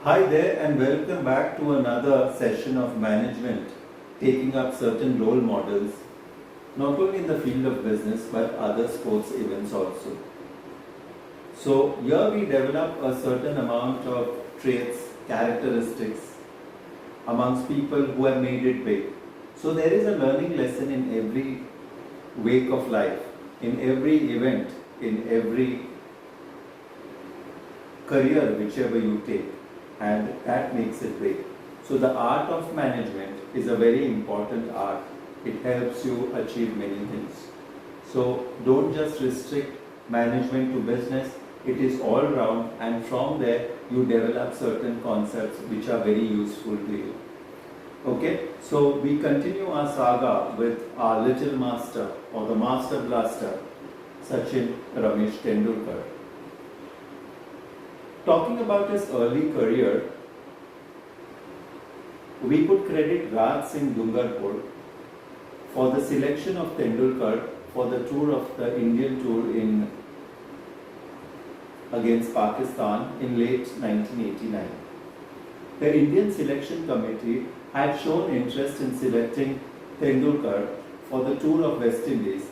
Hi there and welcome back to another session of management, taking up certain role models, not only in the field of business but other sports events also. So here we develop a certain amount of traits, characteristics amongst people who have made it big. So there is a learning lesson in every wake of life, in every event, in every career, whichever you take, and that makes it big. So the art of management is a very important art. It helps you achieve many things. So don't just restrict management to business. It is all round, and from there you develop certain concepts which are very useful to you. Okay, so we continue our saga with our little master or the master blaster, Sachin Ramesh Tendulkar. Talking about his early career, we could credit Raj Singh Dungarpur for the selection of Tendulkar for the tour of the Indian tour against Pakistan in late 1989. The Indian selection committee had shown interest in selecting Tendulkar for the tour of West Indies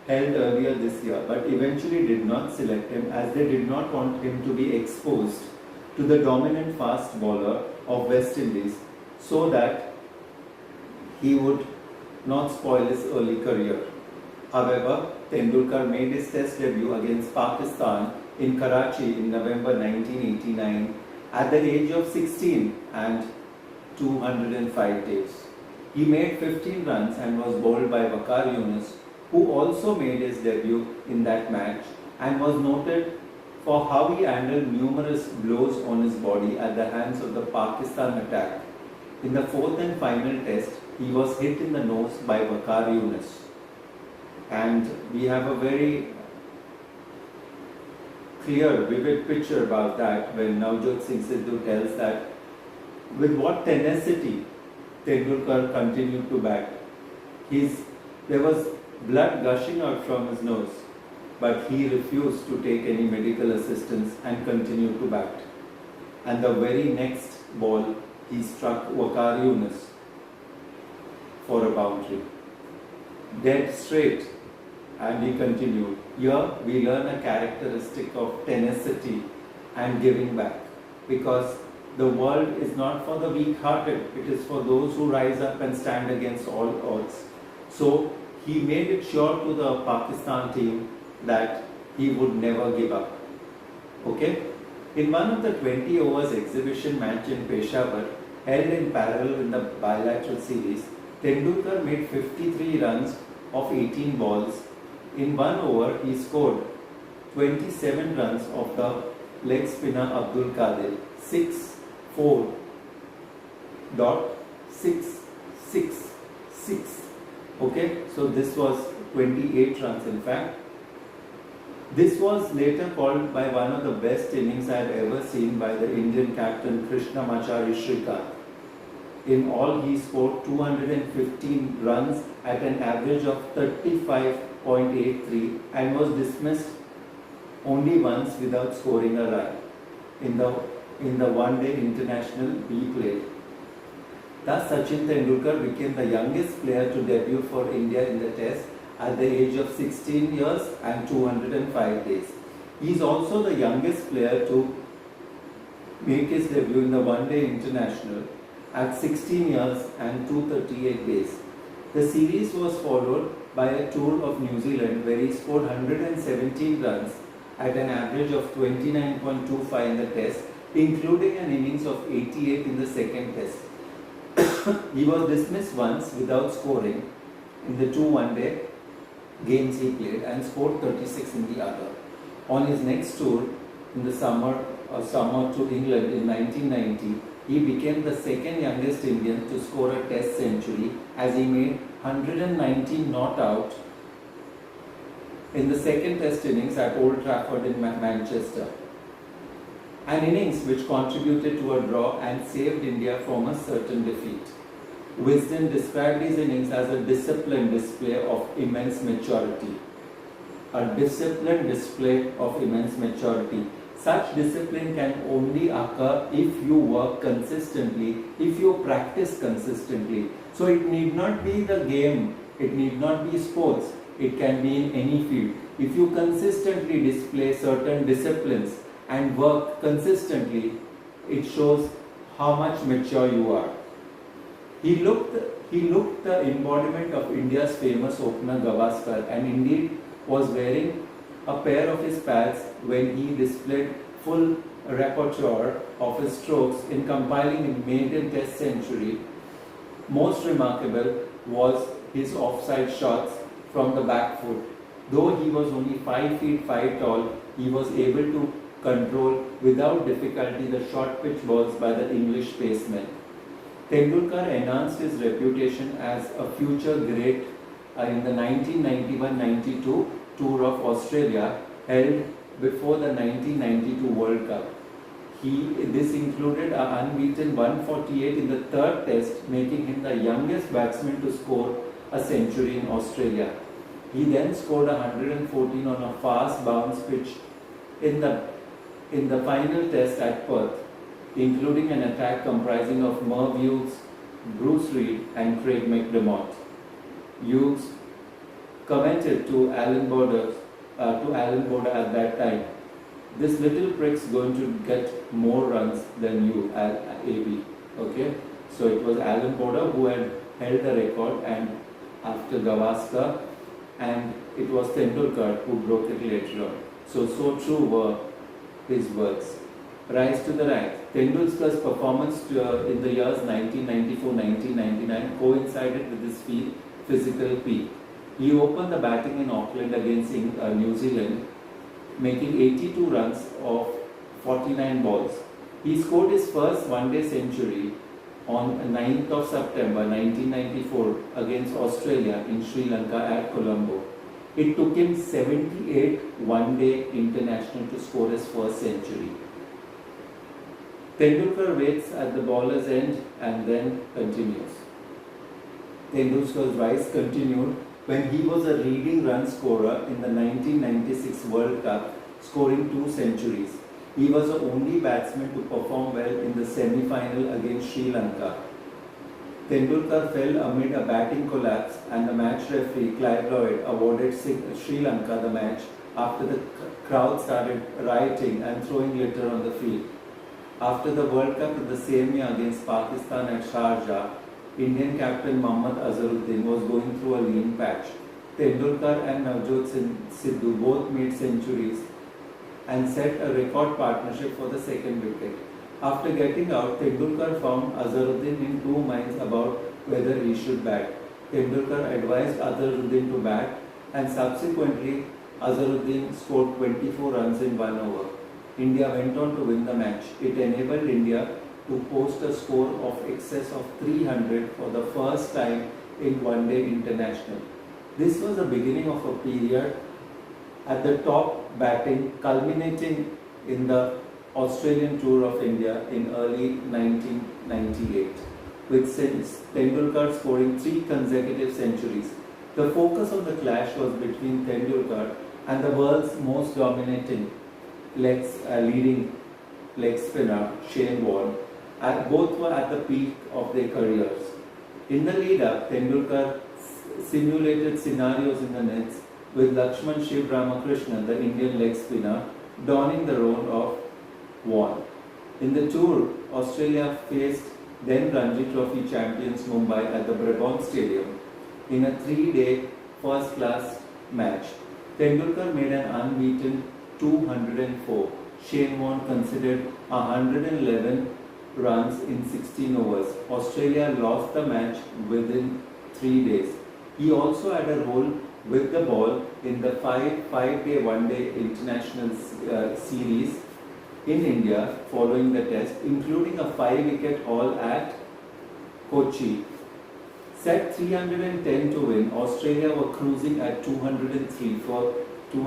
held earlier this year, but eventually did not select him as they did not want him to be exposed to the dominant fast bowler of West Indies so that he would not spoil his early career. However, Tendulkar made his test debut against Pakistan in Karachi in November 1989 at the age of 16 and 205 days. He made 15 runs and was bowled by Waqar Younis, who also made his debut in that match and was noted for how he handled numerous blows on his body at the hands of the Pakistan attack. In the fourth and final test, he was hit in the nose by Waqar Younis. And we have a very clear, vivid picture about that when Navjot Singh Sidhu tells that with what tenacity Tendulkar continued to bat. There was blood gushing out from his nose, but he refused to take any medical assistance and continued to bat. And the very next ball, he struck Waqar Younis for a boundary. Dead straight, and he continued. Here we learn a characteristic of tenacity and giving back, because the world is not for the weak-hearted, it is for those who rise up and stand against all odds. So he made it sure to the Pakistan team that he would never give up. Okay? In one of the 20 overs exhibition match in Peshawar, held in parallel in the bilateral series, Tendulkar made 53 runs of 18 balls. In 1 over, he scored 27 runs of the leg spinner Abdul Qadir, 6.666. Okay, so this was 28 runs in fact. This was later called by one of the best innings I have ever seen by the Indian captain Krishnamacharya Shrikant. In all, he scored 215 runs at an average of 35.83 and was dismissed only once without scoring a run in the one-day international he played. Thus, Sachin Tendulkar became the youngest player to debut for India in the Test at the age of 16 years and 205 days. He is also the youngest player to make his debut in the one-day international at 16 years and 238 days. The series was followed by a tour of New Zealand where he scored 117 runs at an average of 29.25 in the Test, including an innings of 88 in the second Test. He was dismissed once without scoring in the 2 one-day games he played and scored 36 in the other. On his next tour in the summer to England in 1990, he became the second youngest Indian to score a test century as he made 190 not out in the second test innings at Old Trafford in Manchester. An innings which contributed to a draw and saved India from a certain defeat. Wisden described his innings as a disciplined display of immense maturity. A disciplined display of immense maturity. Such discipline can only occur if you work consistently, if you practice consistently. So it need not be the game, it need not be sports, it can be in any field. If you consistently display certain disciplines and work consistently, it shows how much mature you are. He looked the embodiment of India's famous opener Gavaskar, and indeed was wearing a pair of his pads when he displayed full repertoire of his strokes in compiling a maiden test century. Most remarkable was his offside shots from the back foot. Though he was only 5 feet 5 tall, he was able to control without difficulty the short pitch balls by the English pacemen. Tendulkar enhanced his reputation as a future great in the 1991-92 tour of Australia held before the 1992 World Cup. This included an unbeaten 148 in the third test, making him the youngest batsman to score a century in Australia. He then scored 114 on a fast bounce pitch in the final test at Perth, including an attack comprising of Merv Hughes, Bruce Reid and Craig McDermott. Hughes commented to Alan Border at that time, "This little prick's going to get more runs than you at AB." Okay, so it was Alan Border who had held the record, and after Gavaskar, and it was Tendulkar who broke it later on. So true were his words. Rise to the ranks. Tendulkar's performance in the years 1994-1999 coincided with his physical peak. He opened the batting in Auckland against New Zealand, making 82 runs of 49 balls. He scored his first one-day century on 9th of September 1994 against Australia in Sri Lanka at Colombo. It took him 78 one-day international to score his first century. Tendulkar waits at the bowler's end and then continues. Tendulkar's rise continued when he was a leading run scorer in the 1996 World Cup, scoring 2 centuries. He was the only batsman to perform well in the semi-final against Sri Lanka. Tendulkar fell amid a batting collapse, and the match referee Clive Lloyd awarded Sri Lanka the match after the crowd started rioting and throwing litter on the field. After the World Cup in the same year against Pakistan at Sharjah, Indian captain Mohammad Azharuddin was going through a lean patch. Tendulkar and Navjot Sidhu both made centuries and set a record partnership for the second wicket. After getting out, Tendulkar found Azharuddin in 2 minds about whether he should bat. Tendulkar advised Azharuddin to bat, and subsequently Azharuddin scored 24 runs in 1 over. India went on to win the match. It enabled India to post a score of excess of 300 for the first time in one-day international. This was the beginning of a period at the top batting, culminating in the Australian tour of India in early 1998, with Tendulkar scoring 3 consecutive centuries. The focus of the clash was between Tendulkar and the world's most dominating leading leg spinner, Shane Warne. Both were at the peak of their careers. In the lead-up, Tendulkar simulated scenarios in the nets with Lakshman Shiv Ramakrishnan, the Indian leg spinner, donning the role of Warne. In the tour, Australia faced then Ranji Trophy champions Mumbai at the Brabant Stadium in a 3-day first-class match. Tendulkar made an unbeaten 204. Shane Warne considered 111 runs in 16 overs. Australia lost the match within 3 days. He also had a role with the ball in the five-day one-day international series in India following the test, including a 5-wicket haul at Kochi. Set 310 to win, Australia were cruising at 203 for 3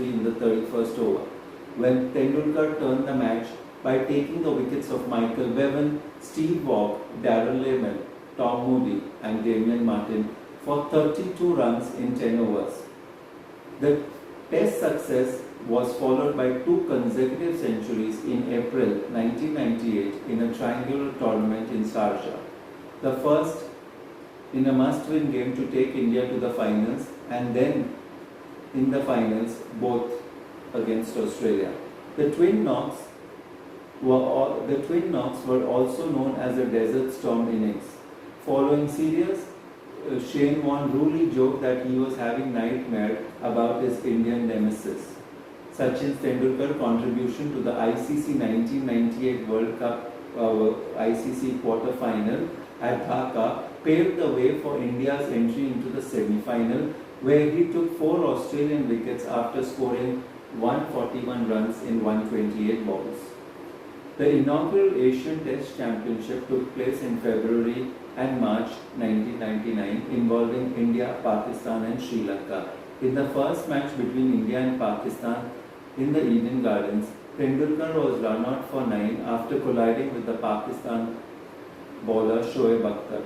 in the 31st over, when Tendulkar turned the match by taking the wickets of Michael Bevan, Steve Waugh, Darrell Lehman, Tom Moody and Damian Martin for 32 runs in 10 overs. The test success was followed by 2 consecutive centuries in April 1998 in a triangular tournament in Sharjah. The first in a must-win game to take India to the finals, and then in the finals both against Australia. The Twin Knocks were also known as the Desert Storm innings. Following series, Shane Warne truly joked that he was having nightmare about his Indian nemesis. Sachin Tendulkar's contribution to the ICC 1998 World Cup ICC quarter-final at Dhaka paved the way for India's entry into the semi-final, where he took 4 Australian wickets after scoring 141 runs in 128 balls. The inaugural Asian Test Championship took place in February and March 1999, involving India, Pakistan and Sri Lanka. In the first match between India and Pakistan in the Eden Gardens, Tendulkar was run out for 9 after colliding with the Pakistan bowler Shoaib Akhtar.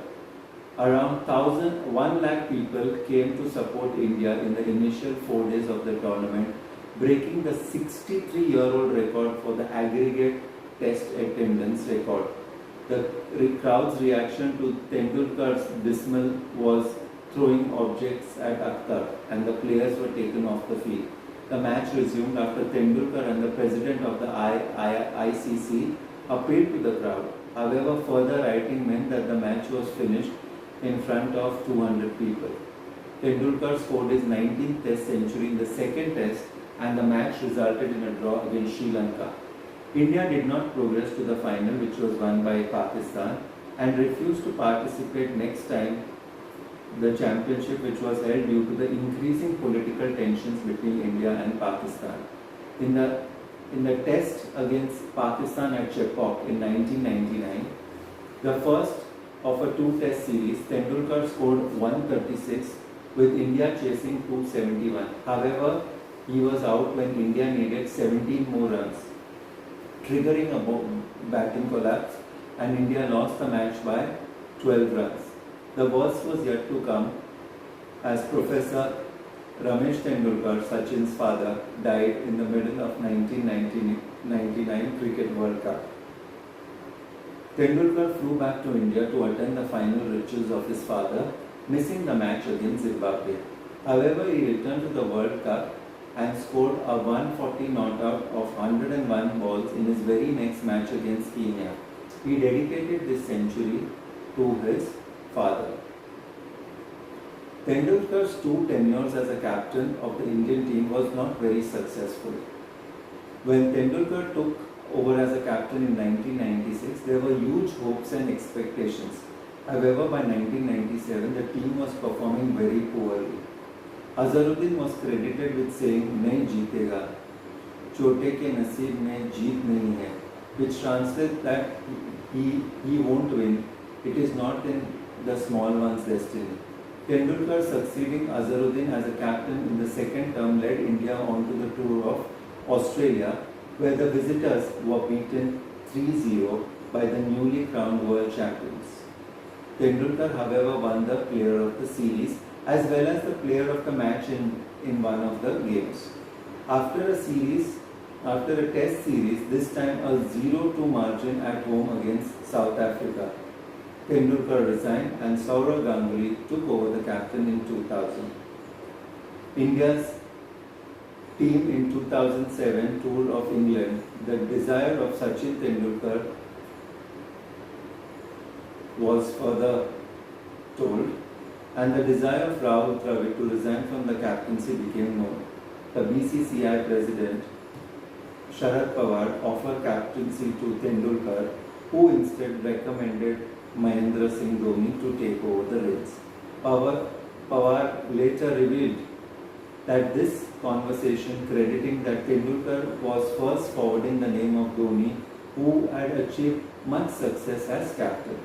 Around 1 lakh people came to support India in the initial 4 days of the tournament, breaking the 63-year-old record for the aggregate test attendance record. The crowd's reaction to Tendulkar's dismal was throwing objects at Akhtar, and the players were taken off the field. The match resumed after Tendulkar and the president of the ICC appealed to the crowd. However, further writing meant that the match was finished in front of 200 people. Tendulkar scored his 19th Test century in the second Test, and the match resulted in a draw against Sri Lanka. India did not progress to the final, which was won by Pakistan, and refused to participate next time the championship, which was held due to the increasing political tensions between India and Pakistan. In the test against Pakistan at Chepauk in 1999, the first of a 2-test series, Tendulkar scored 136 with India chasing 271. However, he was out when India needed 17 more runs, triggering a batting collapse, and India lost the match by 12 runs. The worst was yet to come as Professor Ramesh Tendulkar, Sachin's father, died in the middle of 1999 Cricket World Cup. Tendulkar flew back to India to attend the final rituals of his father, missing the match against Zimbabwe. However, he returned to the World Cup and scored a 140 not out of 101 balls in his very next match against Kenya. He dedicated this century to his father. Tendulkar's 2 tenures as a captain of the Indian team was not very successful. When Tendulkar took over as a captain in 1996, there were huge hopes and expectations. However, by 1997, the team was performing very poorly. Azharuddin was credited with saying, "Nahi jeetega, chote ke naseeb mein jeet nahi hai," which translates that he won't win. It is not in the small one's destiny. Tendulkar succeeding Azharuddin as a captain in the second term led India onto the tour of Australia, where the visitors were beaten 3-0 by the newly crowned world champions. Tendulkar, however, won the player of the series as well as the player of the match in one of the games. After a test series, this time a 0-2 margin at home against South Africa, Tendulkar resigned and Sourav Ganguly took over the captain in 2000. India's team in 2007 Tour of England, the desire of Sachin Tendulkar was further told, and the desire of Rahul Dravid to resign from the captaincy became known. The BCCI president Sharad Pawar offered captaincy to Tendulkar, who instead recommended Mahendra Singh Dhoni to take over the reins. Pawar later revealed that this conversation crediting that Tendulkar was first forwarding the name of Dhoni, who had achieved much success as captain.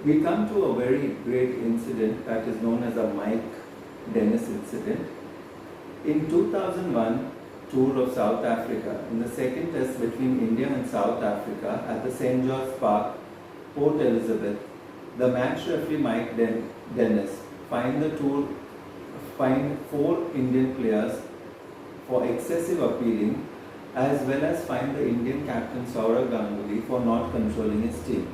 We come to a very great incident that is known as a Mike Dennis incident. In 2001 tour of South Africa, in the second test between India and South Africa at the St. George Park, Port Elizabeth, the match referee Mike Dennis fined 4 Indian players for excessive appealing, as well as fined the Indian captain Sourav Ganguly for not controlling his team.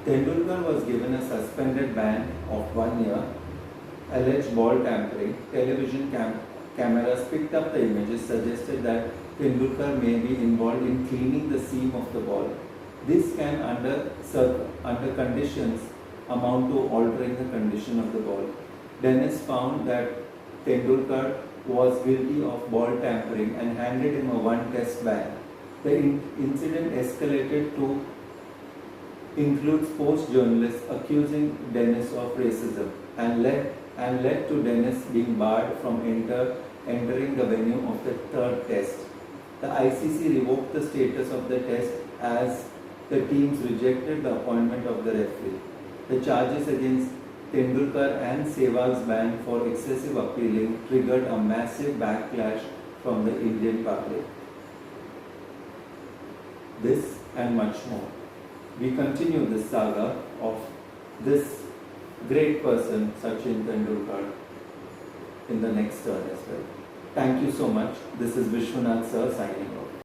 Tendulkar was given a suspended ban of 1 year. Alleged ball tampering. Television cameras picked up the images, suggested that Tendulkar may be involved in cleaning the seam of the ball. This can, under conditions, amount to altering the condition of the ball. Dennis found that Tendulkar was guilty of ball tampering and handed him a 1 test ban. The incident escalated to include sports journalists accusing Dennis of racism and led to Dennis being barred from entering the venue of the 3rd test. The ICC revoked the status of the test as the teams rejected the appointment of the referee. The charges against Tendulkar and Sehwag's ban for excessive appealing triggered a massive backlash from the Indian public. This and much more. We continue this saga of this great person, Sachin Tendulkar, in the next turn as well. Thank you so much. This is Vishwanath Sir signing off.